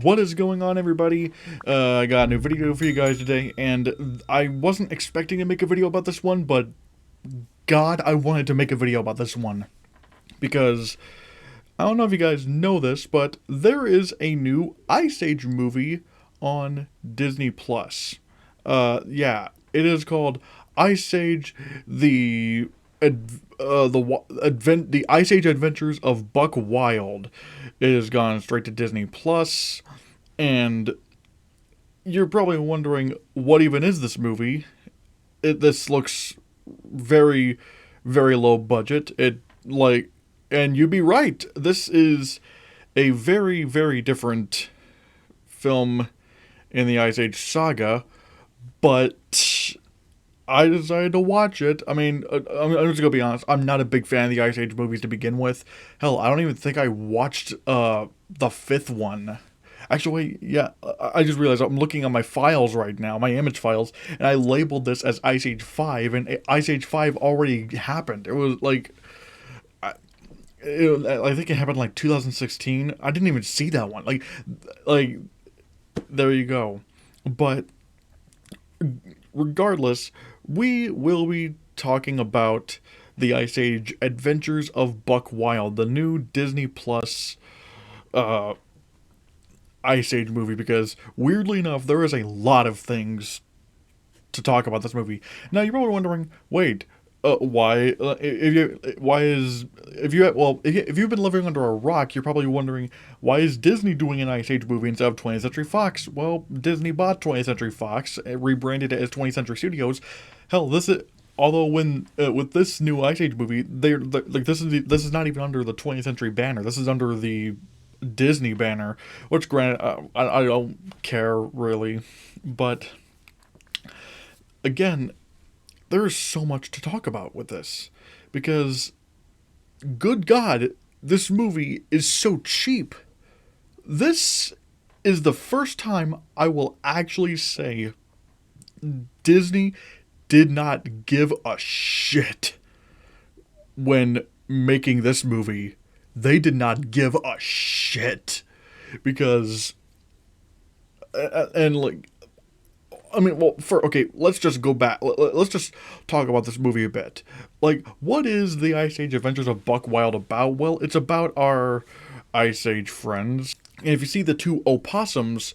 What is going on, everybody? I got a new video for you guys today, and I wasn't expecting to make a video about this one, but God, I wanted to make a video about this one. Because, I don't know if you guys know this, but there is a new Ice Age movie on Disney+. Yeah, it is called Ice Age, the Ice Age Adventures of Buck Wild. It has gone straight to Disney Plus, and you're probably wondering what even is this movie. This looks very, very low budget. And you'd be right. This is a very, very different film in the Ice Age saga, but I decided to watch it. I mean, I'm just gonna be honest. I'm not a big fan of the Ice Age movies to begin with. Hell, I don't even think I watched the fifth one. Actually, yeah, I just realized I'm looking at my files right now, my image files, and I labeled this as Ice Age 5, and Ice Age 5 already happened. It was like, I think it happened like 2016. I didn't even see that one. Like, there you go. But regardless, we will be talking about the Ice Age Adventures of Buck Wild, the new Disney Plus uh, Ice Age movie, because weirdly enough, there is a lot of things to talk about this movie. Now you're probably wondering, wait, why? If you why is if you've been living under a rock, you're probably wondering why is Disney doing an Ice Age movie instead of 20th Century Fox? Well, Disney bought 20th Century Fox, rebranded it as 20th Century Studios. Hell, this is although when with this new Ice Age movie, they're like this is not even under the 20th Century banner. This is under the Disney banner, which granted I don't care really, but again, there is so much to talk about with this because good God, this movie is so cheap. This is the first time I will actually say Disney did not give a shit when making this movie. They did not give a shit because and like I mean, well, okay, let's just go back. Let's just talk about this movie a bit. Like, what is the Ice Age Adventures of Buck Wild about? Well, it's about our Ice Age friends. And if you see the two opossums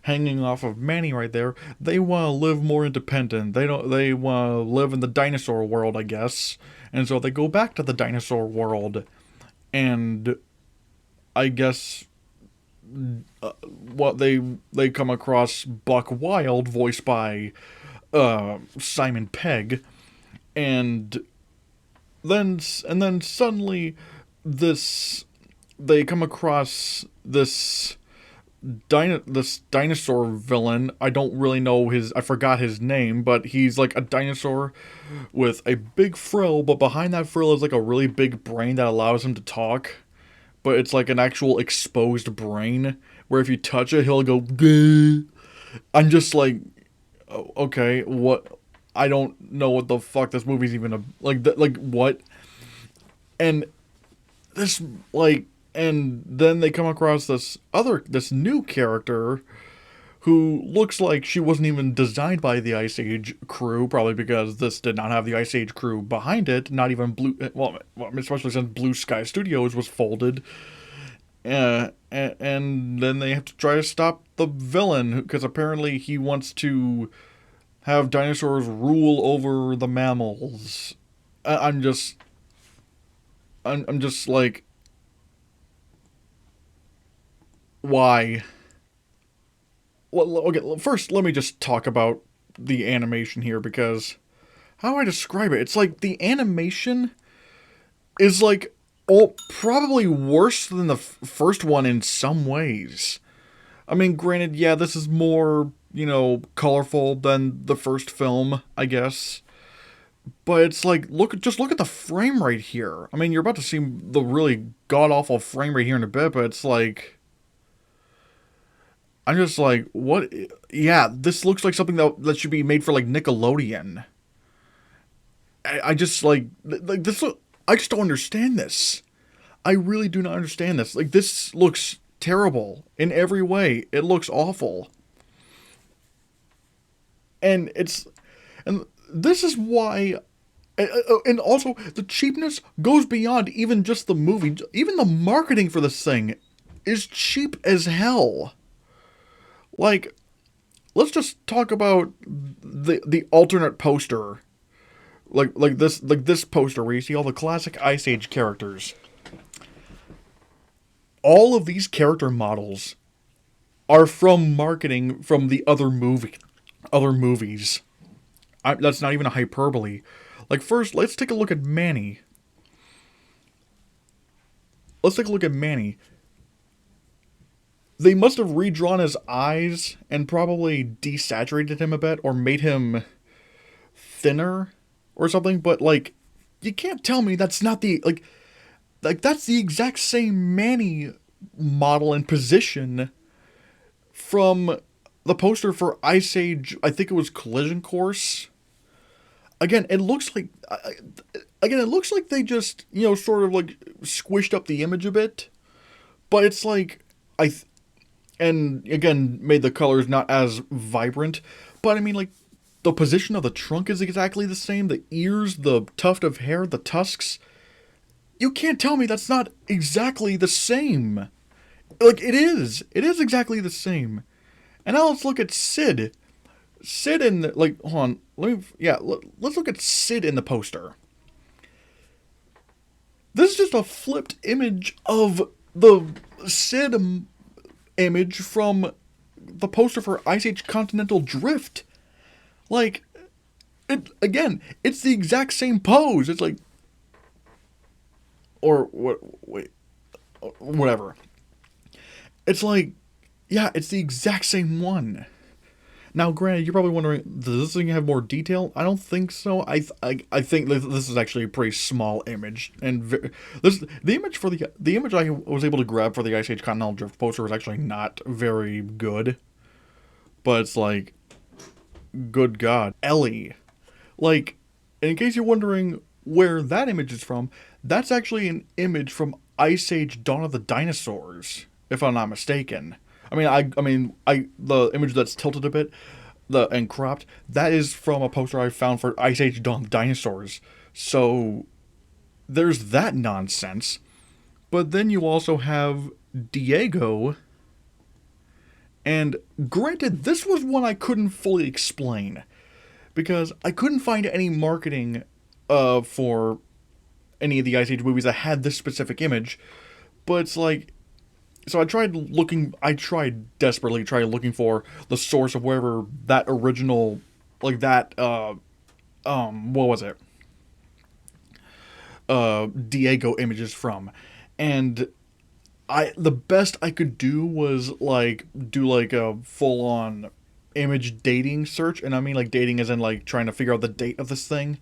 hanging off of Manny right there, they want to live more independent. They don't. They want to live in the dinosaur world, I guess. And so they go back to the dinosaur world, and I guess what they come across Buck Wild, voiced by Simon Pegg, and then suddenly this they come across this dinosaur villain. I don't really know his. I forgot his name, but he's like a dinosaur with a big frill, but behind that frill is like a really big brain that allows him to talk, but it's like an actual exposed brain where if you touch it, he'll go. Gah. I'm just like, okay, what? I don't know what the fuck this movie's even like what? And this like, and then they come across this new character who looks like she wasn't even designed by the Ice Age crew, probably because this did not have the Ice Age crew behind it. Not even well, especially since Blue Sky Studios was folded. And then they have to try to stop the villain because apparently he wants to have dinosaurs rule over the mammals. I'm just, I'm just like, why? Well, okay, first let me just talk about the animation here because how do I describe it? It's like the animation is like probably worse than the first one in some ways. I mean, granted, yeah, this is more, colorful than the first film, I guess. But it's like, just look at the frame rate here. I mean, you're about to see the really god awful frame rate here in a bit, but it's like, I'm just like, what? Yeah, this looks like something that should be made for like Nickelodeon. I just like this. I just don't understand this. I really do not understand this. Like, this looks terrible in every way. It looks awful. And and this is why, and also the cheapness goes beyond even just the movie. Even the marketing for this thing is cheap as hell. Like, let's just talk about the alternate poster. Like this poster where you see all the classic Ice Age characters. All of these character models are from marketing from the other movies. That's not even a hyperbole. Like, first, let's take a look at Manny. Let's take a look at Manny. They must have redrawn his eyes and probably desaturated him a bit or made him thinner or something, but, like, you can't tell me that's not like that's the exact same Manny model and position from the poster for Ice Age. I think it was Collision Course. Again, it looks like they just, sort of like squished up the image a bit, but it's like and again made the colors not as vibrant. But I mean, like, the position of the trunk is exactly the same. The ears, the tuft of hair, the tusks. You can't tell me that's not exactly the same. Like, it is. It is exactly the same. And now let's look at Sid. Sid in the, like, hold on. Let's look at Sid in the poster. This is just a flipped image of the Sid image from the poster for Ice Age Continental Drift. Like, it's the exact same pose. It's like, or what? Wait, whatever. It's like, yeah, it's the exact same one. Now, granted, you're probably wondering, does this thing have more detail? I don't think so. I think this is actually a pretty small image, and the image I was able to grab for the Ice Age Continental Drift poster was actually not very good. But it's like, good God, Ellie, like, in case you're wondering where that image is from, that's actually an image from Ice Age: Dawn of the Dinosaurs, if I'm not mistaken. The image that's tilted a bit, and cropped, that is from a poster I found for Ice Age: Dawn of the Dinosaurs. So there's that nonsense. But then you also have Diego. And granted, this was one I couldn't fully explain, because I couldn't find any marketing for any of the Ice Age movies that had this specific image. But it's like, so I tried desperately looking for the source of wherever that original, like that, what was it? Diego image is from. And the best I could do was do a full on image dating search. And I mean, like, dating as in like trying to figure out the date of this thing.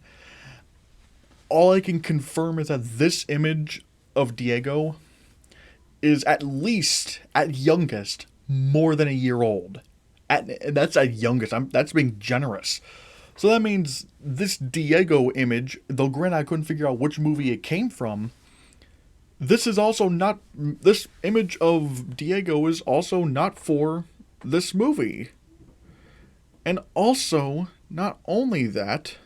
All I can confirm is that this image of Diego is at least, at youngest, more than a year old. That's at youngest. That's being generous. So that means this Diego image, though granted I couldn't figure out which movie it came from, this image of Diego is also not for this movie. And also, not only that,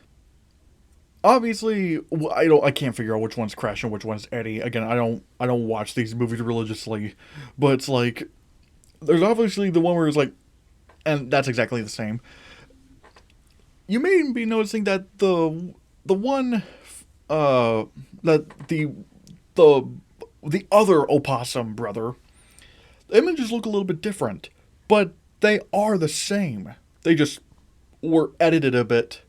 obviously, I can't figure out which one's Crash and which one's Eddie. Again, I don't watch these movies religiously, but it's like, there's obviously the one where it's like, and that's exactly the same. You may be noticing that the one, that the other opossum brother, the images look a little bit different, but they are the same. They just were edited a bit.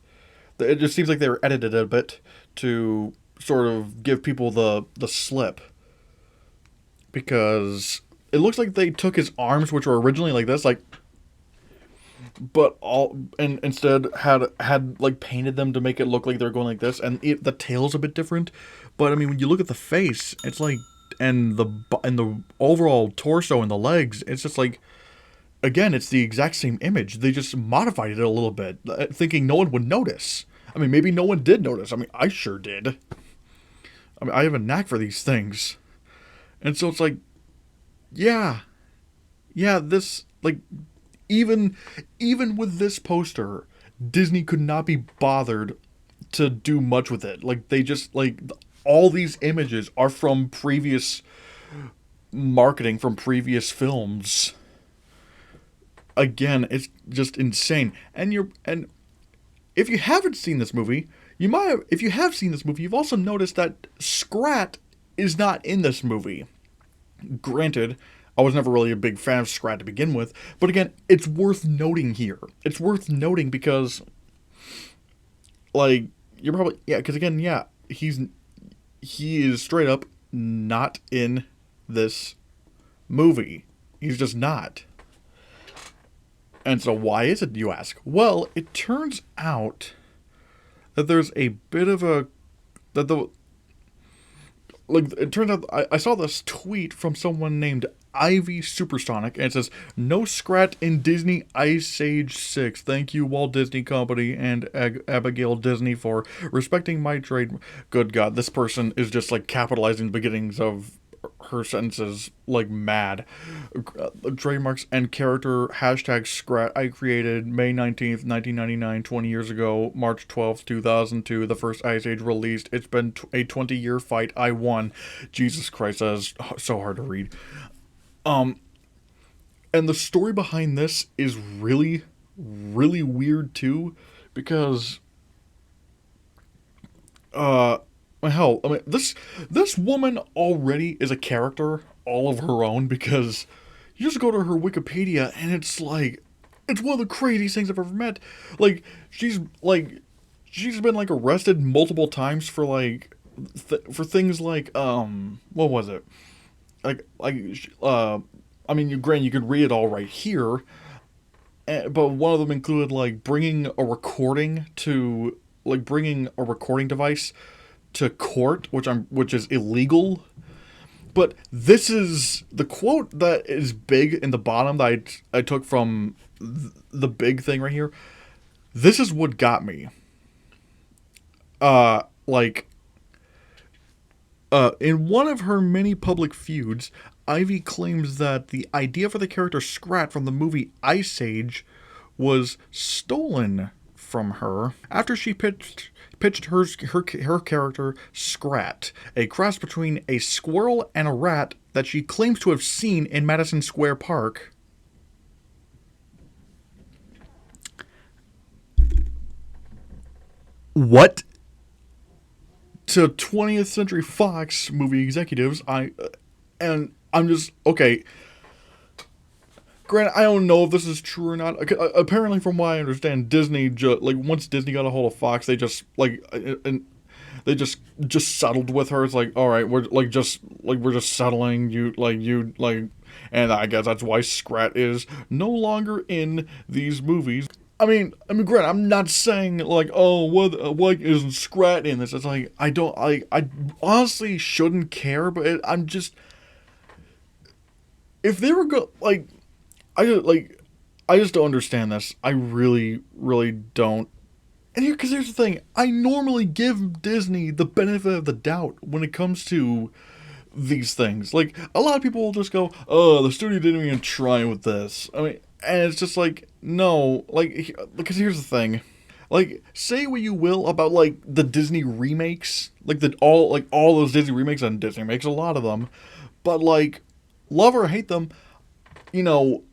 It just seems like they were edited a bit to sort of give people the slip. Because it looks like they took his arms, which were originally like this, and instead had like painted them to make it look like they're going like this, and the tail's a bit different. But I mean, when you look at the face, it's like, and the overall torso and the legs, it's just like, again, it's the exact same image. They just modified it a little bit, thinking no one would notice. I mean, maybe no one did notice. I mean, I sure did. I mean, I have a knack for these things. And so it's like, yeah, yeah, this like even even with this poster, Disney could not be bothered to do much with it. Like they just like all these images are from previous marketing from previous films. Again, it's just insane. And if you haven't seen this movie, you might have, if you have seen this movie, you've also noticed that Scrat is not in this movie. Granted, I was never really a big fan of Scrat to begin with, but again, it's worth noting here. It's worth noting because, like, you're probably yeah, because again, yeah, he is straight up not in this movie. He's just not. And so, why is it, you ask? Well, it turns out that there's a bit of a that the like it turns out I saw this tweet from someone named Ivy Supersonic, and it says, "No Scrat in Disney Ice Age 6. Thank you, Walt Disney Company and Abigail Disney, for respecting my trade." Good God, this person is just like capitalizing the beginnings of her sentences like mad. Trademarks and character hashtag Scrat I created May 19th, 1999, 20 years ago, March 12th, 2002, the first Ice Age released. It's been a 20-year fight. I won. Jesus Christ, that is so hard to read. And the story behind this is really, really weird too, because hell, I mean, this woman already is a character all of her own, because you just go to her Wikipedia and it's like it's one of the craziest things I've ever met. Like she's been like arrested multiple times for like for things like what was it? I mean, granted, you could read it all right here, but one of them included like bringing a recording device to court, which is illegal. But this is the quote that is big in the bottom that I took from the big thing right here. This is what got me. Like in one of her many public feuds, Ivy claims that the idea for the character Scrat from the movie Ice Age was stolen from her after she pitched her character Scrat, a cross between a squirrel and a rat that she claims to have seen in Madison Square Park. What? To 20th Century Fox movie executives, I'm just okay. Granted, I don't know if this is true or not. Apparently, from what I understand, Disney like once Disney got a hold of Fox, they just like and they just settled with her. It's like, all right, we're just settling you like, and I guess that's why Scrat is no longer in these movies. Granted, I'm not saying like, oh, what isn't Scrat in this? It's like I honestly shouldn't care, but I'm just if they were like, I just like, I just don't understand this. I really, really don't. And here, because here's the thing, I normally give Disney the benefit of the doubt when it comes to these things. Like a lot of people will just go, "Oh, the studio didn't even try with this." I mean, and it's just like, no, like because here's the thing. Like, say what you will about like the Disney remakes, like all those Disney remakes, and Disney makes a lot of them, but like, love or hate them, you know,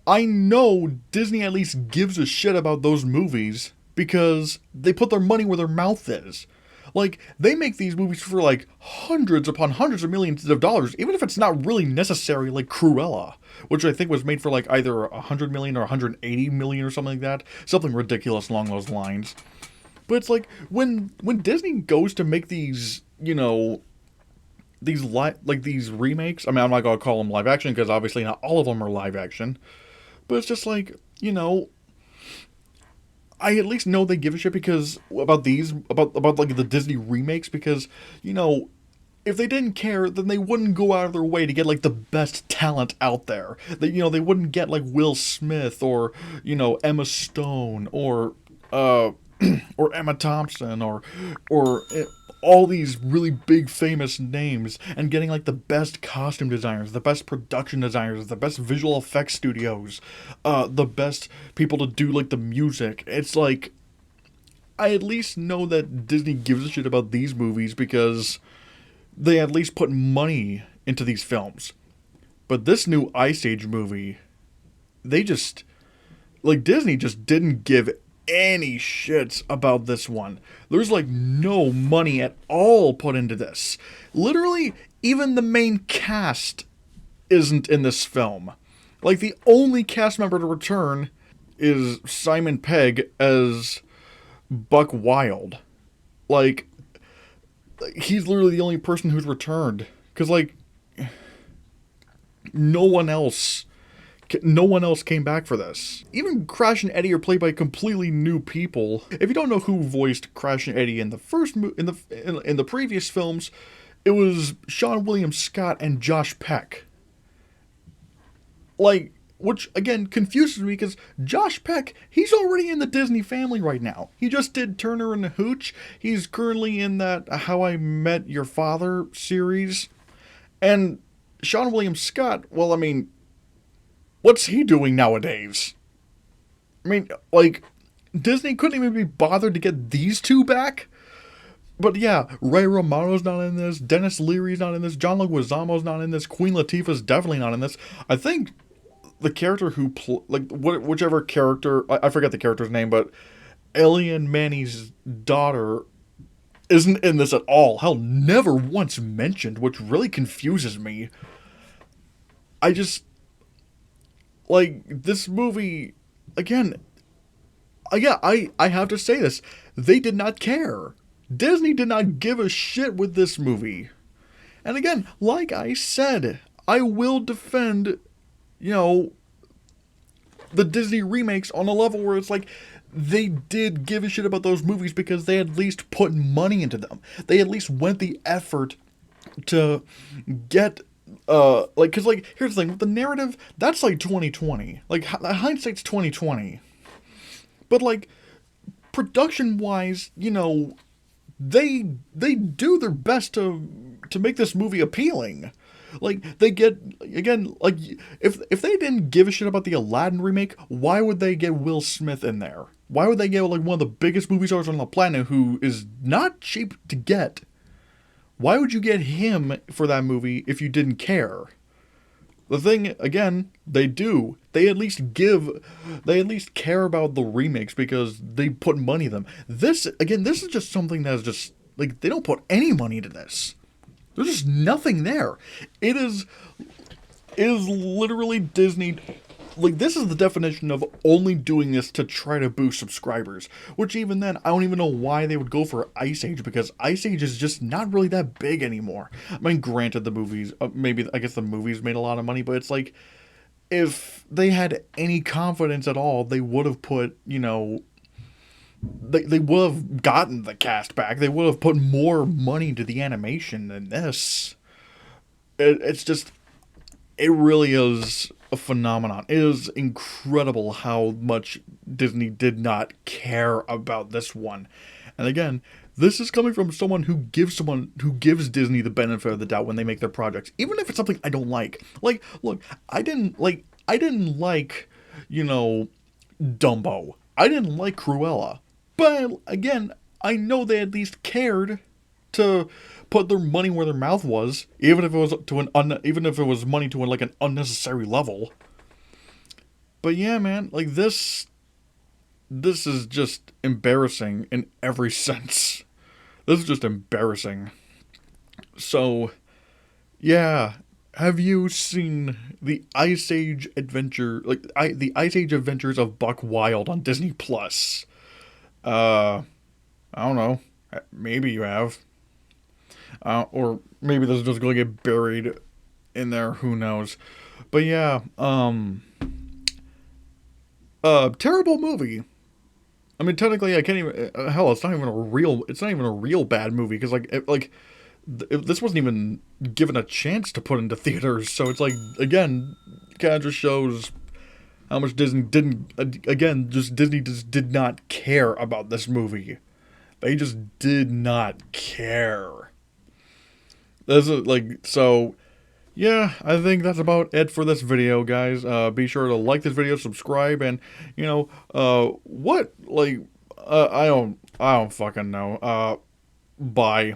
I know Disney at least gives a shit about those movies because they put their money where their mouth is. Like, they make these movies for like hundreds upon hundreds of millions of dollars, even if it's not really necessary, like Cruella, which I think was made for like either 100 million or 180 million or something like that. Something ridiculous along those lines. But it's like when Disney goes to make these, these remakes. I mean, I'm not gonna call them live action because obviously not all of them are live action. But it's just like, I at least know they give a shit because about like the Disney remakes because, if they didn't care, then they wouldn't go out of their way to get like the best talent out there. They wouldn't get like Will Smith or, Emma Stone or or Emma Thompson or all these really big famous names and getting like the best costume designers, the best production designers, the best visual effects studios, the best people to do like the music. It's like, I at least know that Disney gives a shit about these movies because they at least put money into these films. But this new Ice Age movie, they just, like, Disney just didn't give any shits about this one. There's like no money at all put into this. Literally, even the main cast isn't in this film. Like, the only cast member to return is Simon Pegg as Buck Wild. Like, he's literally the only person who's returned. Because, like, no one else came back for this. Even Crash and Eddie are played by completely new people. If you don't know who voiced Crash and Eddie in the in the previous films, it was Sean William Scott and Josh Peck. Like, which again confuses me because Josh Peck, he's already in the Disney family right now. He just did Turner and the Hooch. He's currently in that How I Met Your Father series. And Sean William Scott, well, I mean, what's he doing nowadays? I mean, like, Disney couldn't even be bothered to get these two back? But yeah, Ray Romano's not in this, Dennis Leary's not in this, John Leguizamo's not in this, Queen Latifah's definitely not in this. I think the character who, whichever character, I forget the character's name, but Alien Manny's daughter isn't in this at all. Hell, never once mentioned, which really confuses me. I just, like, this movie, again, yeah, I have to say this. They did not care. Disney did not give a shit with this movie. And again, like I said, I will defend, the Disney remakes on a level where it's like, they did give a shit about those movies because they at least put money into them. They at least went the effort to get, because, like, here's the thing, with the narrative, that's like 2020. Like, hindsight's 2020. But, like, production-wise, they do their best to make this movie appealing. Like, they get, again, like, if they didn't give a shit about the Aladdin remake, why would they get Will Smith in there? Why would they get, like, one of the biggest movie stars on the planet who is not cheap to get? Why would you get him for that movie if you didn't care? The thing, again, they do. They at least care about the remakes because they put money in them. This is just something that's just, like, they don't put any money into this. There's just nothing there. It is literally Disney. Like, this is the definition of only doing this to try to boost subscribers. Which, even then, I don't even know why they would go for Ice Age, because Ice Age is just not really that big anymore. I mean, granted, the movies, I guess the movies made a lot of money, but it's like, if they had any confidence at all, they would have put, they would have gotten the cast back. They would have put more money into the animation than this. It's just, it really is a phenomenon. It is incredible how much Disney did not care about this one. And again, this is coming from someone who gives Disney the benefit of the doubt when they make their projects, even if it's something I don't like. Like, look, I didn't like, Dumbo. I didn't like Cruella. But again, I know they at least cared to put their money where their mouth was, even if it was money to an unnecessary level. But yeah, man, like, this is just embarrassing in every sense. This is just embarrassing. So, yeah, have you seen the Ice Age Adventures of Buck Wild on Disney Plus? I don't know. Maybe you have. Or maybe this is just going to get buried in there. Who knows? But yeah, terrible movie. I mean, technically, I can't even. Hell, it's not even a real bad movie because this wasn't even given a chance to put into theaters. So it's like, again, kind of just shows how much Disney just did not care about this movie. They just did not care. That's like so. Yeah, I think that's about it for this video, guys. Be sure to like this video, subscribe, and what like I don't fucking know. Bye.